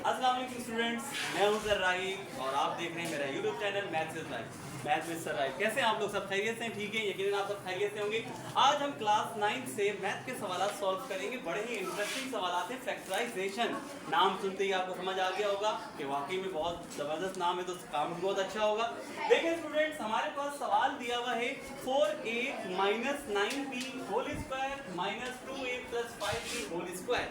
अस्सलाम वालेकुम स्टूडेंट्स, मैं हूं सर राहिब और आप देख रहे हैं मेरा YouTube channel maths with Rahib, maths with sir Rahib. कैसे हैं आप लोग? सब खैरियत से हैं? ठीक है, यकीनन आप सब खैरियत से होंगे। आज हम क्लास 9 से मैथ के सवाल सॉल्व करेंगे। बड़े ही इंटरेस्टिंग सवाल हैं। फैक्टराइजेशन नाम सुनते ही आपको समझ आ गया होगा कि वाकई में बहुत ज़बरदस्त नाम है, तो काम भी बहुत अच्छा होगा। देखिए स्टूडेंट्स, हमारे पास सवाल दिया हुआ है 4a minus 9b whole square minus 2a plus 5b whole square.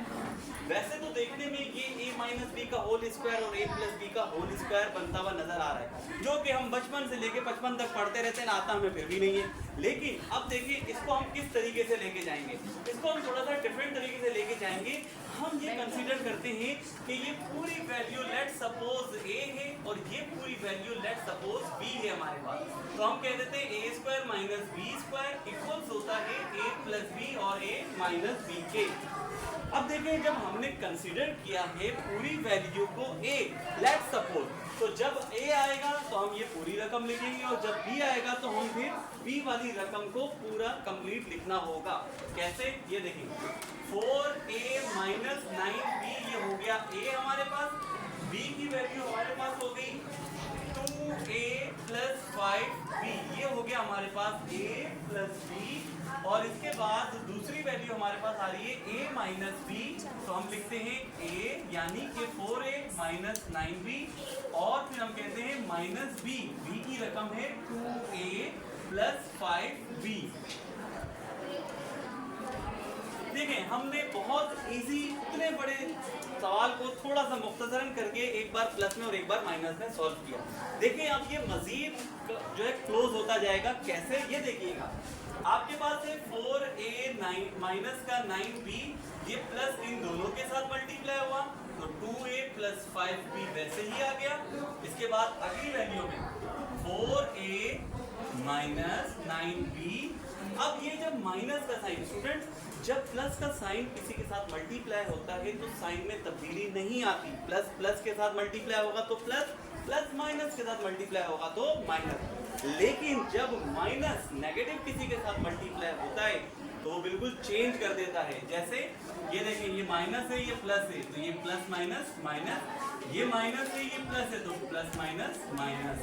वैसे तो देखने में ये a माइनस बी का होल स्क्वायर और a प्लस बी का होल स्क्वायर बनता हुआ नजर आ रहा है, जो कि हम बचपन से लेके 55 तक पढ़ते रहते हैं, ना आता हमें फिर भी नहीं है। लेकिन अब देखिए इसको हम किस तरीके से लेके जाएंगे। इसको हम थोड़ा सा डिफरेंट तरीके से लेके जाएंगे। हम ये कंसीडर करते हैं कि ये पूरी वैल्यू लेट सपोज a है और ये पूरी वैल्यू लेट सपोज b है हमारे पास। तो हम कह देते हैं a square minus B square equals होता है a प्लस बी और a माइनस बी के। अब देखिए, जब हमने कंसीडर किया है पूरी वैल्यू को a लेट सपोज, तो जब a आएगा तो हम ये पूरी रकम लिखेंगे और जब b आएगा तो हम फिर b वाली रकम को पूरा कंप्लीट लिखना होगा। कैसे? ये देखिए 4a माइनस 9b ये हो गया a हमारे पास, b की वैल्यू हमारे पास हो गई 2a प्लस 5b ये हो गया हमारे पास a प्लस b, और इसके बाद दूसरी वैल्यू हमारे पास आ रही है a माइनस बी, तो हम लिखते हैं a यानी कि 4a माइनस 9b, और फिर हम कहते हैं माइनस b, b की रकम है 2a प्लस 5b। देखें, हमने बहुत इजी इतने बड़े सवाल को थोड़ा सा मुख्तसरन करके एक बार प्लस में और एक बार माइनस में सॉल्व किया। देखिए अब ये मजीद जो है क्लोज होता जाएगा। कैसे? ये देखिएगा, आपके पास है 4a माइनस का 9b, ये प्लस इन दोनों के साथ मल्टीप्लाई हुआ तो 2a प्लस 5b वैसे ही आ गया। इसके बाद अगली वैल्यू में 4a माइनस 9b। अब ये जब माइनस का साइन, स्टूडेंट्स जब प्लस का साइन किसी के साथ मल्टीप्लाई होता है तो साइन में तब्दीली नहीं आती। प्लस प्लस के साथ मल्टीप्लाई होगा तो प्लस, प्लस माइनस के साथ मल्टीप्लाई होगा तो माइनस। लेकिन जब माइनस नेगेटिव किसी के साथ मल्टीप्लाई होता है तो वो बिल्कुल चेंज कर देता है। जैसे ये देखें, ये माइनस है ये प्लस है, तो ये प्लस माइनस माइनस, ये माइनस है ये प्लस है, तो प्लस माइनस माइनस।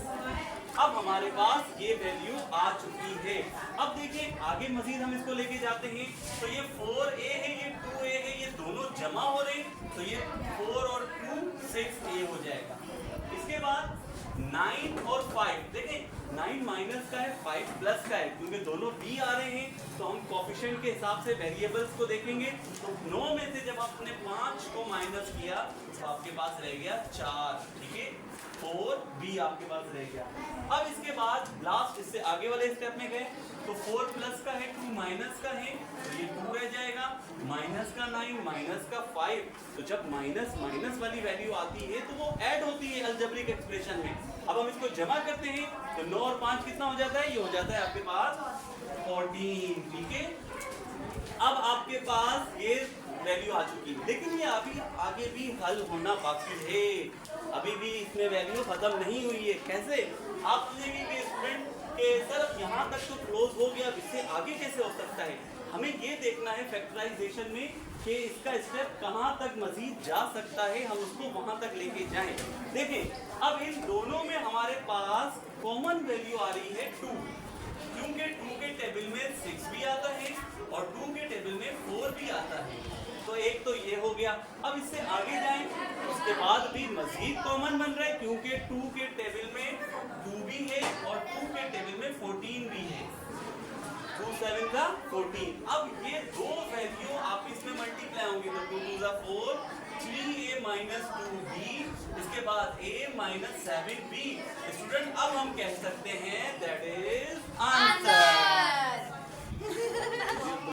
अब हमारे पास ये वैल्यू आ चुकी है। अब देखिए आगे मजीद हम इसको लेके जाते हैं, तो ये 4a है ये 2a है, ये दोनों जमा हो रहे हैं, तो ये 4 और 2 6a हो जाएगा। इसके बाद 9 और 5, देखें 9 माइनस का है 5 प्लस का है, क्योंकि दोनों b आ रहे हैं तो हम कोफिशिएंट के हिसाब से वेरिएबल्स को देखेंगे। तो 9 में से जब आपने 5 को माइनस किया तो आपके पास रह गया 4, ठीक है, 4b आपके पास रह गया। अब इसके बाद लास्ट इससे आगे वाले स्टेप में गए तो 4 प्लस का है 2 माइनस का है, तो ये 2 रह जाएगा, माइनस का 9 माइनस का 5। तो जब माइनस माइनस वाली वैल्यू आती है तो वो ऐड होती है अलजेब्रिक एक्सप्रेशन में। अब हम इसको जमा करते हैं तो 9 और 5 कितना हो जाता है? ये हो जाता है आपके पास 14, ठीक है। अब आपके पास ये वैल्यू आ चुकी है, लेकिन ये अभी आगे भी हल होना बाकी है, अभी भी इसमें वैल्यू खत्म नहीं हुई है। कैसे? आप सोचेंगे स्टूडेंट के सर यहाँ तक तो क्लोज हो गया, इससे आगे कैसे हो सकता है? हमें ये देखना है फैक्टराइजेशन में कि इसका स्टेप कहाँ तक मजीद जा सकता है, हम उसको वहाँ तक लेके जाएं। देखें, अब इन दोनों में हमारे पास कॉमन वैल्यू आ रही है 2, क्योंकि 2 के टेबल में 6 भी आता है और 2 के टेबल में 4 भी आता है, तो एक तो ये हो गया। अब इससे आगे जाएं, उसके बाद भी मजीद कॉमन बन रहा है, क्योंकि 2 के टेबल में 2 भी है और 2 के टेबल में 14 भी है, 2 7 का 14। अब ये दो वैल्यू आप इसमें मल्टीप्लाई होंगे तो 2 2 4, 3a माइनस 2b, इसके बाद a माइनस 7b। स्टूडेंट अब हम कह सकते हैं दैट इज आंसर।